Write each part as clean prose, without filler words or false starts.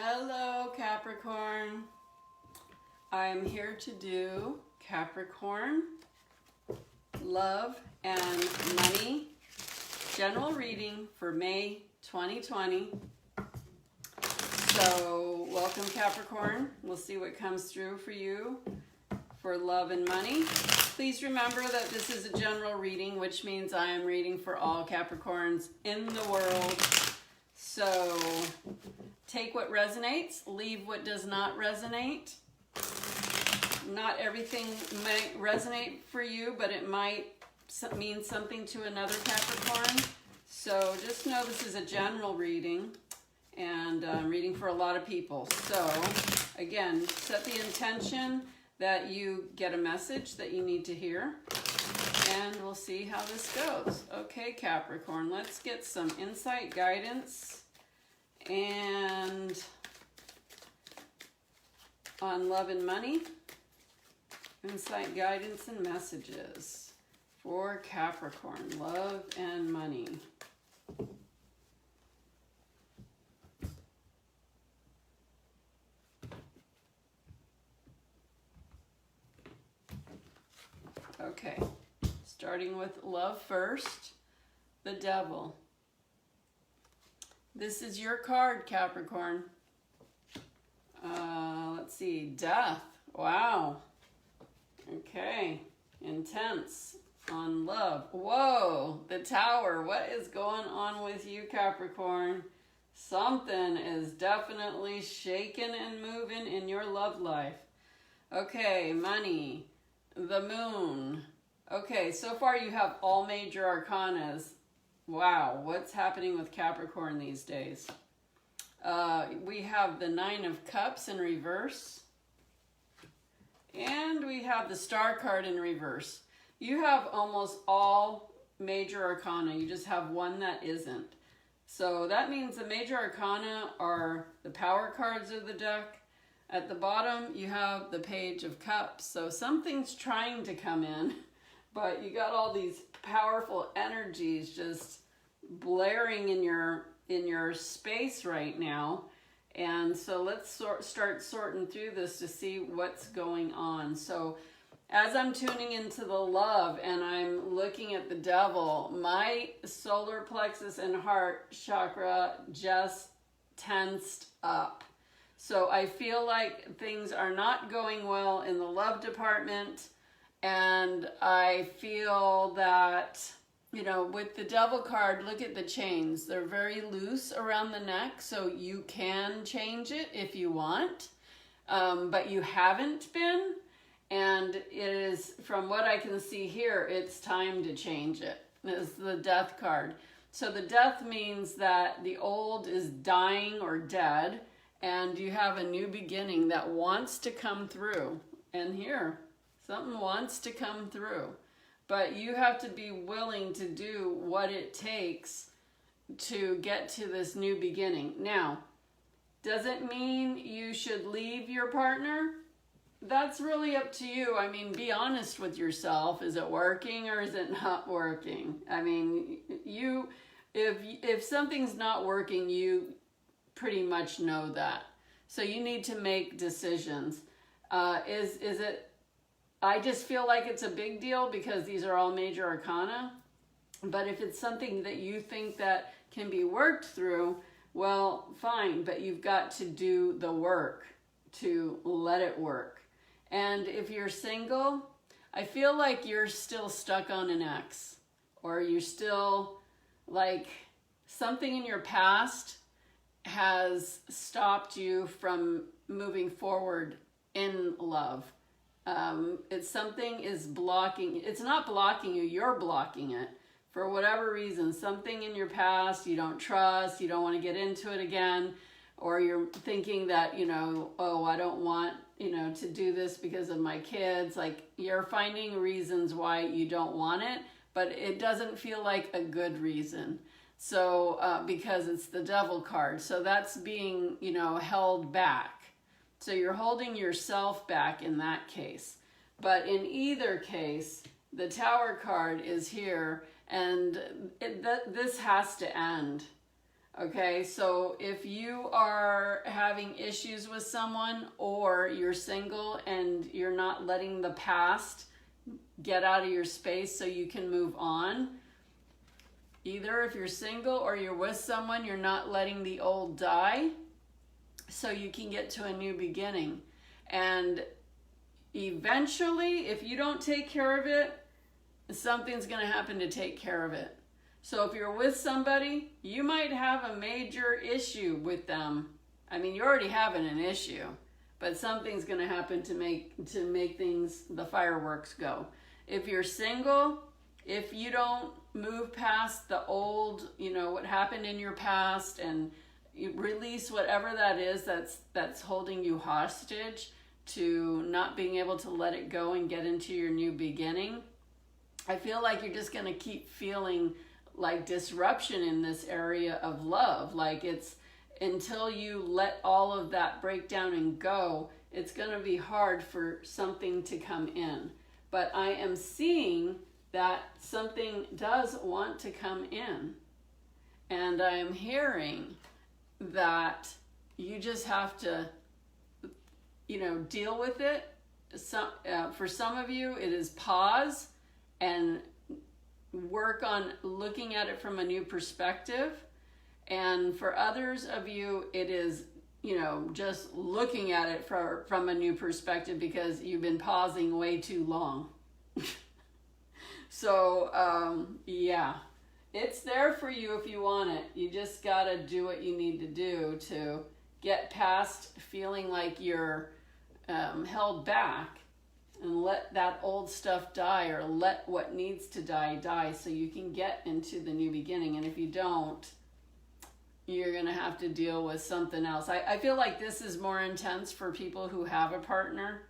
Hello, Capricorn. I'm here to do Capricorn, love, and money general reading for May 2020. So, welcome, Capricorn. We'll see what comes through for you for love and money. Please remember that this is a general reading, which means I am reading for all Capricorns in the world. So, take what resonates, leave what does not resonate. Not everything might resonate for you, but it might mean something to another Capricorn. So just know this is a general reading, and I'm reading for a lot of people. So again, set the intention that you get a message that you need to hear, and we'll see how this goes. Okay, Capricorn, let's get some insight, guidance, and on love and money, insight, guidance, and messages for Capricorn, love and money. Okay, starting with love first, the Devil. This is your card, Capricorn. Let's see, Death. Wow. Okay, intense on love. Whoa, the Tower. What is going on with you, Capricorn? Something is definitely shaking and moving in your love life. Okay, money, the Moon. Okay, so far you have all major arcanas. Wow, what's happening with Capricorn these days? We have the Nine of Cups in reverse. And we have the Star card in reverse. You have almost all major arcana. You just have one that isn't. So that means the major arcana are the power cards of the deck. At the bottom, you have the Page of Cups. So something's trying to come in, but you got all these powerful energies just blaring in your space right now. And so let's start sorting through this to see what's going on. So as I'm tuning into the love and I'm looking at the Devil, my solar plexus and heart chakra just tensed up. So I feel like things are not going well in the love department, and I feel that, you know, with the Devil card, look at the chains. They're very loose around the neck, so you can change it if you want, but you haven't been, and it is, from what I can see here, it's time to change it. It's the Death card. So the Death means that the old is dying or dead, and you have a new beginning that wants to come through. And here, something wants to come through. But you have to be willing to do what it takes to get to this new beginning. Now, does it mean you should leave your partner? That's really up to you. I mean, be honest with yourself. Is it working or is it not working? I mean, if something's not working, you pretty much know that. So you need to make decisions. Is it, I just feel like it's a big deal because these are all major arcana. But if it's something that you think that can be worked through, well, fine, but you've got to do the work to let it work. And if you're single, I feel like you're still stuck on an ex, or you're still like something in your past has stopped you from moving forward in love. It's something is blocking. It's not blocking you, you're blocking it. For whatever reason, something in your past you don't trust, you don't want to get into it again, or you're thinking that, you know, oh, I don't want, you know, to do this because of my kids. Like, you're finding reasons why you don't want it, but it doesn't feel like a good reason. So, because it's the Devil card. So that's being, you know, held back. So you're holding yourself back in that case. But in either case, the Tower card is here, and this has to end. Okay, so if you are having issues with someone, or you're single and you're not letting the past get out of your space so you can move on, either if you're single or you're with someone, you're not letting the old die so you can get to a new beginning. And eventually, if you don't take care of it, something's going to happen to take care of it. So if you're with somebody, you might have a major issue with them. I mean, you're already having an issue, but something's going to happen to make things, the fireworks go. If you're single, if you don't move past the old, what happened in your past, and you release whatever that is that's holding you hostage to not being able to let it go and get into your new beginning, I feel like you're just going to keep feeling like disruption in this area of love. Like, it's until you let all of that break down and go, it's going to be hard for something to come in. But I am seeing that something does want to come in. And I am hearing that you just have to, deal with it. For some of you, it is pause and work on looking at it from a new perspective. And for others of you, it is, just looking at it from a new perspective because you've been pausing way too long. So, yeah, it's there for you if you want it. You just got to do what you need to do to get past feeling like you're held back, and let that old stuff die, or let what needs to die so you can get into the new beginning. And if you don't, you're going to have to deal with something else. I feel like this is more intense for people who have a partner.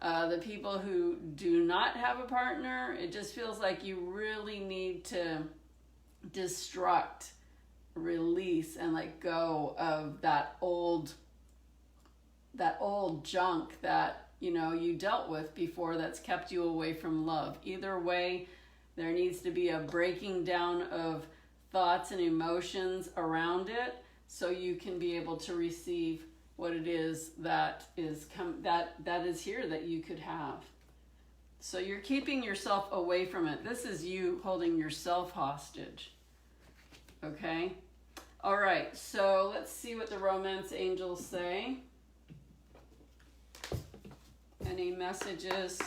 The people who do not have a partner, it just feels like you really need to destruct, release, and let go of that old junk that you dealt with before, that's kept you away from love. Either way, there needs to be a breaking down of thoughts and emotions around it so you can be able to receive what it is that is that is here that you could have. So you're keeping yourself away from it. This is you holding yourself hostage. Okay? All right, so let's see what the romance angels say. Any messages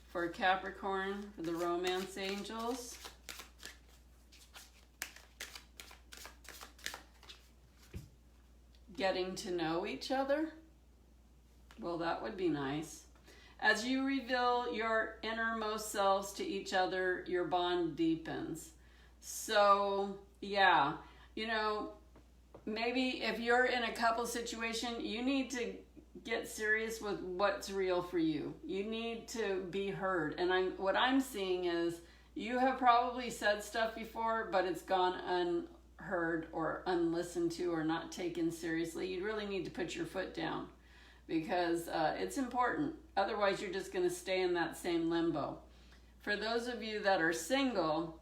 for Capricorn, for the romance angels? Getting to know each other? Well, that would be nice. As you reveal your innermost selves to each other, your bond deepens. So, yeah, maybe if you're in a couple situation, you need to get serious with what's real for you. You need to be heard. And what I'm seeing is you have probably said stuff before, but it's gone unheard or unlistened to or not taken seriously. You really need to put your foot down because it's important. Otherwise, you're just going to stay in that same limbo. For those of you that are single,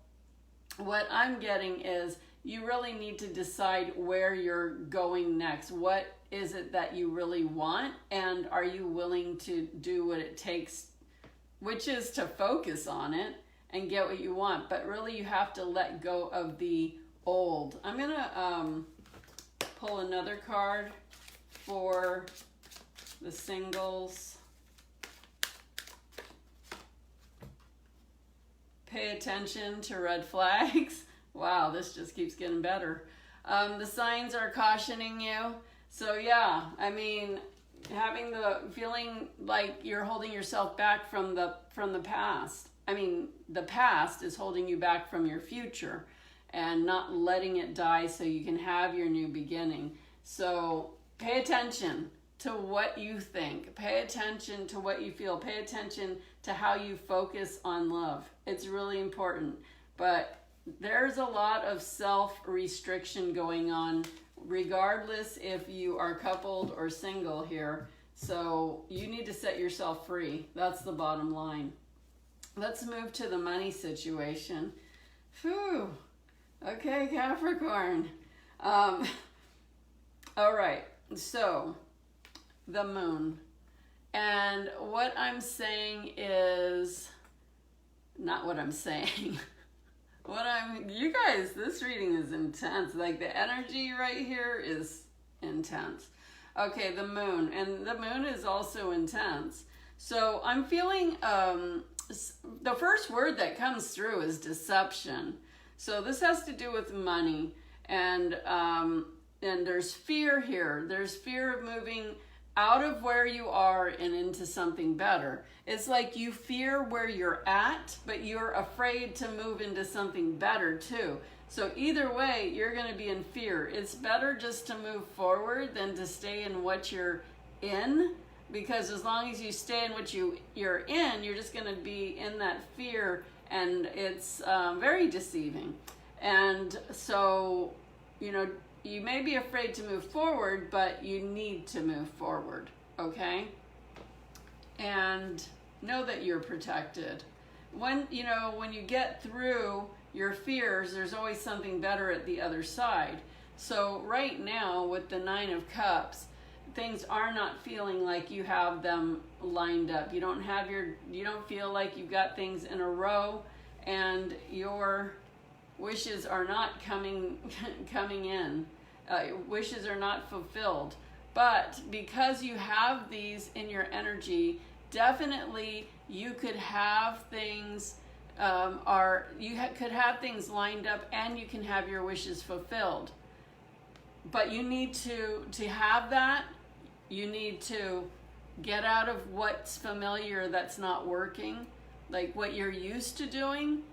what I'm getting is you really need to decide where you're going next. What is it that you really want? And are you willing to do what it takes, which is to focus on it and get what you want. But really, you have to let go of the old. I'm going to pull another card for the singles. Pay attention to red flags. Wow, this just keeps getting better. The signs are cautioning you. So yeah, I mean, having the feeling like you're holding yourself back from the past. I mean, the past is holding you back from your future and not letting it die so you can have your new beginning. So pay attention to what you think. Pay attention to what you feel. Pay attention to how you focus on love. It's really important. But there's a lot of self-restriction going on, regardless if you are coupled or single here. So you need to set yourself free. That's the bottom line. Let's move to the money situation. Phew. Okay, Capricorn. Um, all right, so the moon. And what I'm saying is, not what I'm saying. You guys, this reading is intense. Like the energy right here is intense. Okay, the moon. And the moon is also intense. So I'm feeling, the first word that comes through is deception. So this has to do with money. And there's fear here. There's fear of moving out of where you are and into something better. It's like you fear where you're at, but you're afraid to move into something better too. So either way, you're going to be in fear. It's better just to move forward than to stay in what you're in, because as long as you stay in what you're in, you're just going to be in that fear, and it's very deceiving. And so, you may be afraid to move forward, but you need to move forward, okay? And know that you're protected. When you get through your fears, there's always something better at the other side. So right now with the 9 of Cups, things are not feeling like you have them lined up. You don't feel like you've got things in a row, and your wishes are not coming in. Wishes are not fulfilled. But because you have these in your energy, definitely you could have things could have things lined up, and you can have your wishes fulfilled. But you need to have that. You need to get out of what's familiar that's not working. Like what you're used to doing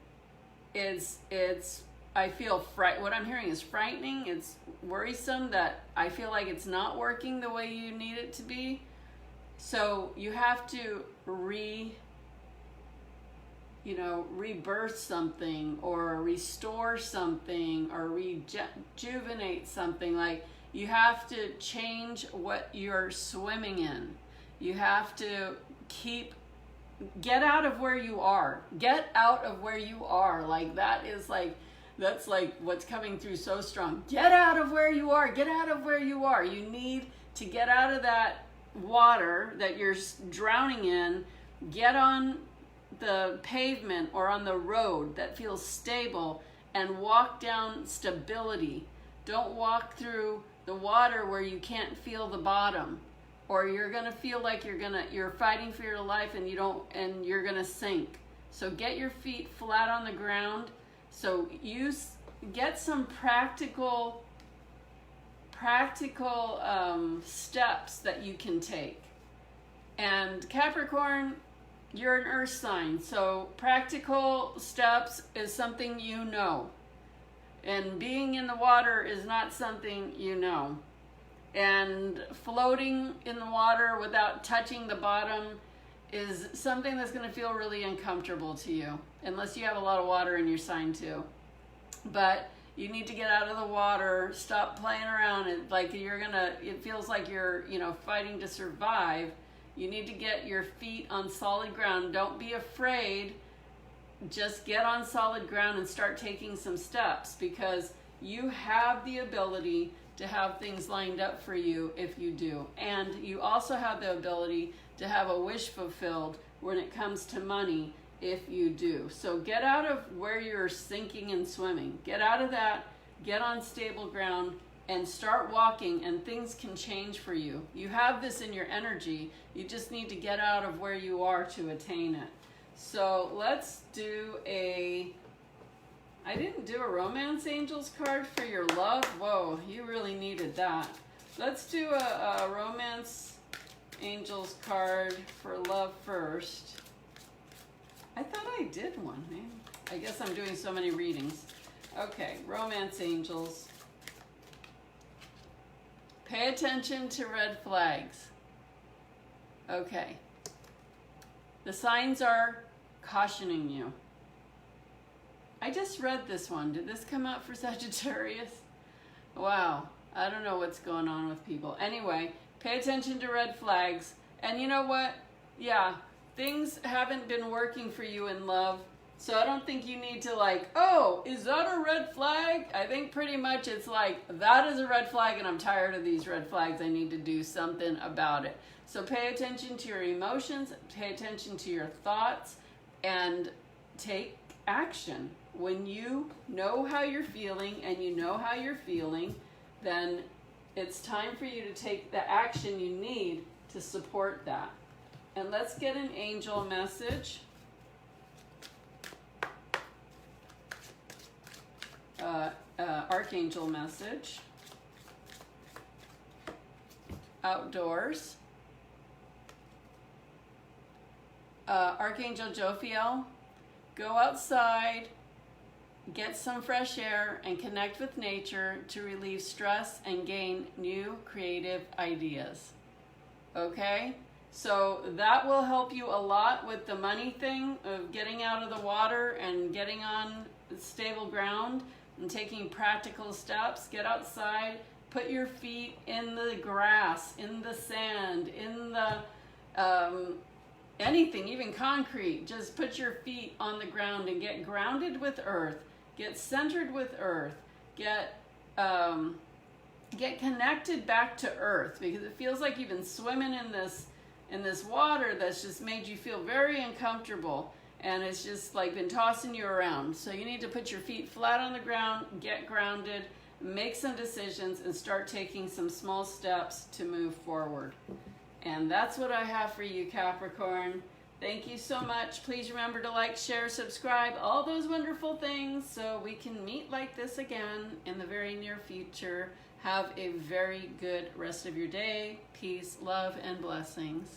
I feel what I'm hearing is frightening. It's worrisome that I feel like it's not working the way you need it to be. So you have to rebirth something, or restore something, or rejuvenate something. Like you have to change what you're swimming in. You have to get out of where you are. Get out of where you are. That's like what's coming through so strong. Get out of where you are. Get out of where you are. You need to get out of that water that you're drowning in. Get on the pavement or on the road that feels stable, and walk down stability. Don't walk through the water where you can't feel the bottom, or you're going to feel like you're fighting for your life and you're going to sink. So get your feet flat on the ground. So get some practical steps that you can take. And Capricorn, you're an earth sign, so practical steps is something you know. And being in the water is not something you know. And floating in the water without touching the bottom is something that's going to feel really uncomfortable to you, unless you have a lot of water in your sign too. But you need to get out of the water, stop playing around. It feels like you're, fighting to survive. You need to get your feet on solid ground. Don't be afraid. Just get on solid ground and start taking some steps, because you have the ability to have things lined up for you if you do. And you also have the ability to have a wish fulfilled when it comes to money if you do. So get out of where you're sinking and swimming. Get out of that, get on stable ground, and start walking, and things can change for you. You have this in your energy. You just need to get out of where you are to attain it. So let's do I didn't do a romance angels card for your love. Whoa, you really needed that. Let's do a romance angels card for love first. I thought I did one, man. I guess I'm doing so many readings. Okay, romance angels. Pay attention to red flags. Okay. The signs are cautioning you. I just read this one. Did this come out for Sagittarius? Wow. I don't know what's going on with people. Anyway, pay attention to red flags. And you know what? Yeah, things haven't been working for you in love. So I don't think you need to like, oh, is that a red flag? I think pretty much it's like, that is a red flag and I'm tired of these red flags. I need to do something about it. So pay attention to your emotions, pay attention to your thoughts, and take action. When you know how you're feeling and you know how you're feeling, then it's time for you to take the action you need to support that. And let's get an angel message. Archangel message. Outdoors. Archangel Jophiel, go outside, get some fresh air, and connect with nature to relieve stress and gain new creative ideas. Okay? So that will help you a lot with the money thing of getting out of the water and getting on stable ground and taking practical steps. Get outside, put your feet in the grass, in the sand, in the anything, even concrete. Just put your feet on the ground and get grounded with earth. Get centered with earth. Get connected back to earth, because it feels like you've been swimming in this water that's just made you feel very uncomfortable, and it's just like been tossing you around. So you need to put your feet flat on the ground, get grounded, make some decisions, and start taking some small steps to move forward. And that's what I have for you, Capricorn. Thank you so much. Please remember to like, share, subscribe, all those wonderful things, so we can meet like this again in the very near future. Have a very good rest of your day. Peace, love, and blessings.